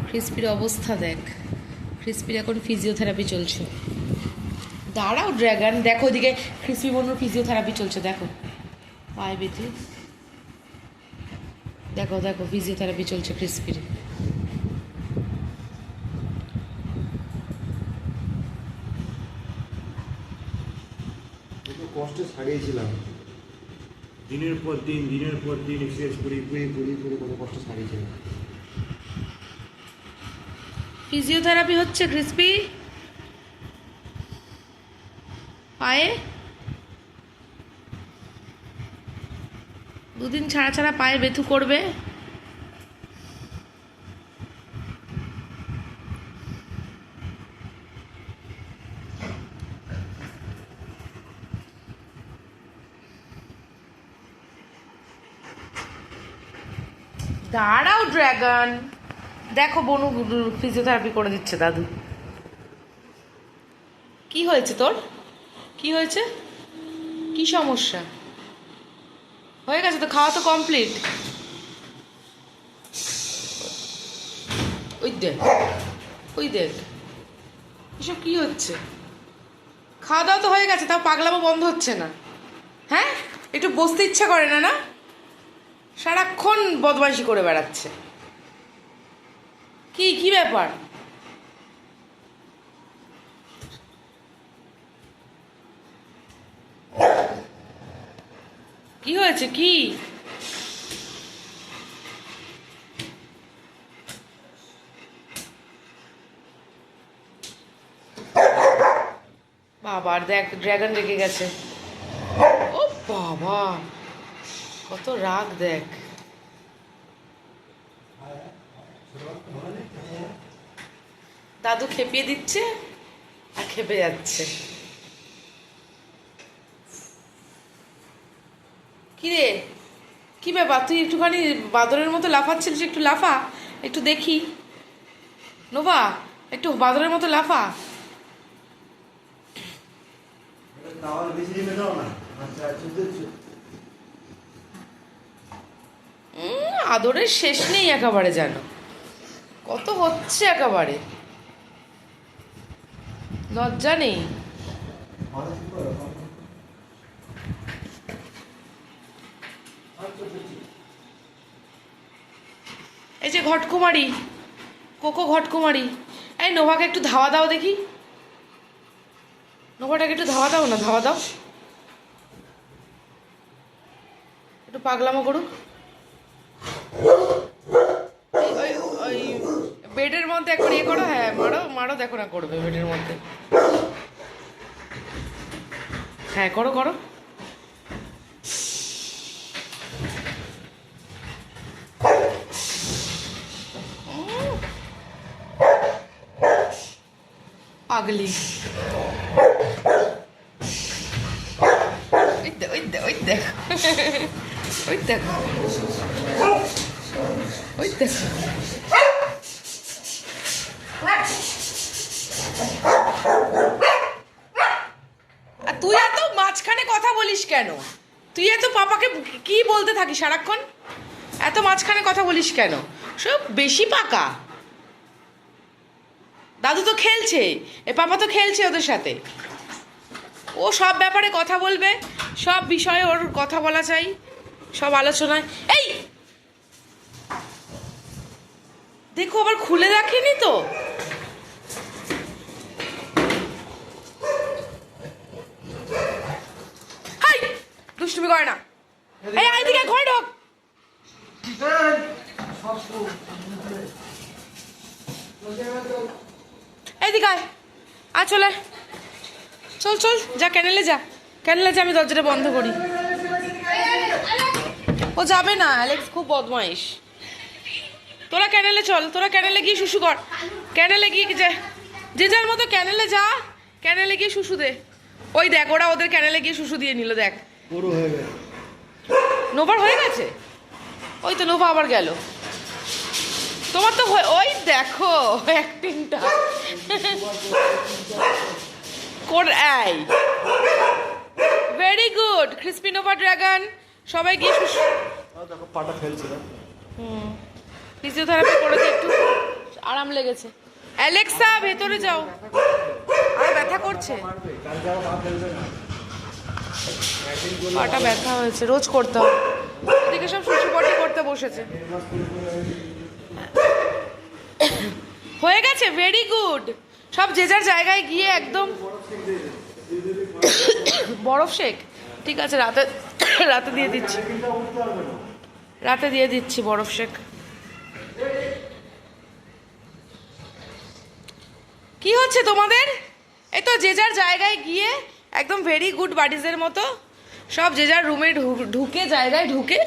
ক্রিসপির অবস্থা দেখ। ক্রিসপির এখন ফিজিওথেরাপি চলছে। দাঁড়াও ড্র্যাগন, দেখো ওদিকে ক্রিসপি বনুর ফিজিওথেরাপি চলছে, দেখো পায়ে বেঁধে, দেখো দেখো ফিজিওথেরাপি চলছে ক্রিসপির। কষ্টে ছাড়িয়েছিলাম, দিনের পর দিন এক্সারসাইজ করি কত কষ্ট ছাড়িয়েছিলাম। ফিজিওথেরাপি হচ্ছে ক্রিসপি পায়ে, দুদিন ছাড়া ছাড়া পায়ে বেথু করবে। দাঁড়াও ড্র্যাগন, দেখো বনু ফিজিওথেরাপি করে দিচ্ছে দাদু। কি হয়েছে তোর, কি হয়েছে, কি সমস্যা? হয়ে গেছে তো, খাওয়া তো কমপ্লিট। ওই দেখ, ওই দেখ, এসব কি হচ্ছে? খাওয়া দাওয়া তো হয়ে গেছে, তাও পাগলামো বন্ধ হচ্ছে না। হ্যাঁ, একটু বসতে ইচ্ছা করে না, না সারাক্ষণ বদমাইশি করে বেড়াচ্ছে। কি কি ব্যাপার? কি হয়েছে কি? বাবার দেখ ড্রাগন রেগে গেছে। ও বাবা, কত রাগ দেখ। দাদু খেপিয়ে দিচ্ছে আর খেপে যাচ্ছে। কিরে, কি ব্যাপার? তুই একটুখানি বাদরের মতো লাফাচ্ছিলিস, একটু লাফা, একটু দেখি। নোভা, একটু বাদরের মতো লাফা। আদরের শেষ নেই একেবারে, যেন কত হচ্ছে একেবারে, লজ্জা নেই। এই যে ঘটকুমারী, কোকো ঘটকুমারী, এই নোভাকে একটু ধাওয়া দাও দেখি। নোভাটাকে একটু ধাওয়া দাও না, ধাওয়া দাও, একটু পাগলামো করুক। ওই বেডের মধ্যে একবার ইয়ে করো, হ্যাঁ মারো মারো, দেখো না করবে বেডের মধ্যে। হ্যাঁ করো করো। পাগলি, ওই দেখ ওই দেখ ওই দেখ ওই দেখ ওই দেখ। আর তুই এত মাঝখানে কথা বলিস কেন? তুই এত পাপাকে কি বলতে থাকিস সারাক্ষণ? এত মাঝখানে কথা বলিস কেন? সব বেশি পাকা। দাদু তো খেলছে, এ পাপা তো খেলছে ওদের সাথে, ও সব ব্যাপারে কথা বলবে, সব বিষয়ে ওর কথা বলা চাই, সব আলোচনায়। এই দেখো আবার খুলে রাখেনি তো। হাই, দুষ্টুমি করে না। এই আইদিকে ঘরে ঢোক। এইদিকে আয়, চলে চল চল, যা ক্যানেলে যা, ক্যানেলে যা, আমি দরজাটা বন্ধ করি। ও যাবে না, অ্যালেক্স খুব বদমাইশ। তোরা ক্যানেলে চল, তোরা ক্যানেলে গিয়ে শুশু কর, ক্যানেলে গিয়ে যে যার মতো ক্যানেলে যা, ক্যানেলে গিয়ে শুশু দে। ওই দেখ ওরা ওদের ক্যানেলে গিয়ে শুশু দিয়ে নিল, দেখ নোভার হয়ে গেছে। ওই তো নোভা আবার গেল। তোমার তো ওই দেখো অ্যাক্টিংটা এই very good. Crispy Nova dragon সবাই গিয়ে পাটা ফেলছিল। ফিজিওথেরাপি করে দিয়ে একটু আরাম লেগেছে। অ্যালেক্সা ভেতরে যাও। আর ব্যথা করছে, পাটা ব্যথা হয়েছে, রোজ করতে হবে। এদিকে সব শুশুপটি করতে বসেছে। হয়ে গেছে, ভেরি গুড। সব যে যার জায়গায় গিয়ে একদম বরফ শেক। ঠিক আছে, রাতে রাতে দিয়ে দিচ্ছি, রাতে দিয়ে দিচ্ছি বরফ শেক। কি হচ্ছে তোমাদের? এই তো যে যার জায়গায় গিয়ে একদম ভেরি গুড বাডিজের মতো সব যে যার রুমে ঢুকে, জায়গায় ঢুকে,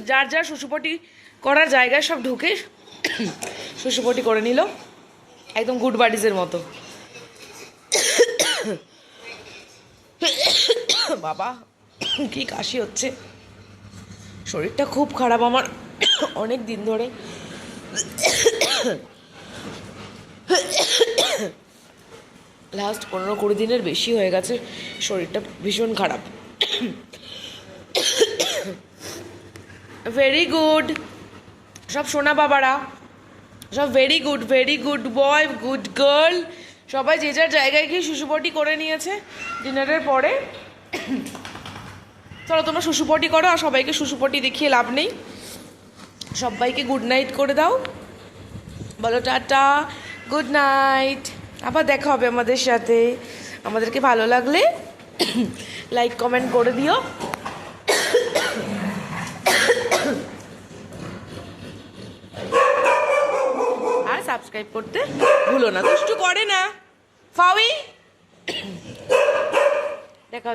যার যার শুশুপটি করার জায়গায় সব ঢুকে শুশুপটি করে নিল একদম গুড বাডিজের মতো। বাবা কি কাশি হচ্ছে, শরীরটা খুব খারাপ আমার অনেক দিন ধরে। লাস্ট 15-20 দিনের বেশি হয়ে গেছে, শরীরটা ভীষণ খারাপ। ভেরি গুড সব সোনা বাবারা, সব very good boy, good girl. সবাই যে যার জায়গায় গিয়ে শুশুপটি করে নিয়েছে ডিনারের পরে। চলো তোমরা শুশুপটি করো, আর সবাইকে শুশুপটি দেখিয়ে লাভ নেই। সবাইকে গুড নাইট করে দাও, বলো টাটা, গুড নাইট। আবার দেখা হবে আমাদের সাথে। আমাদেরকে ভালো লাগলে লাইক কমেন্ট করে দিও, আর সাবস্ক্রাইব করতে ভুলো না। দুষ্টু করে না ফাউই। দেখা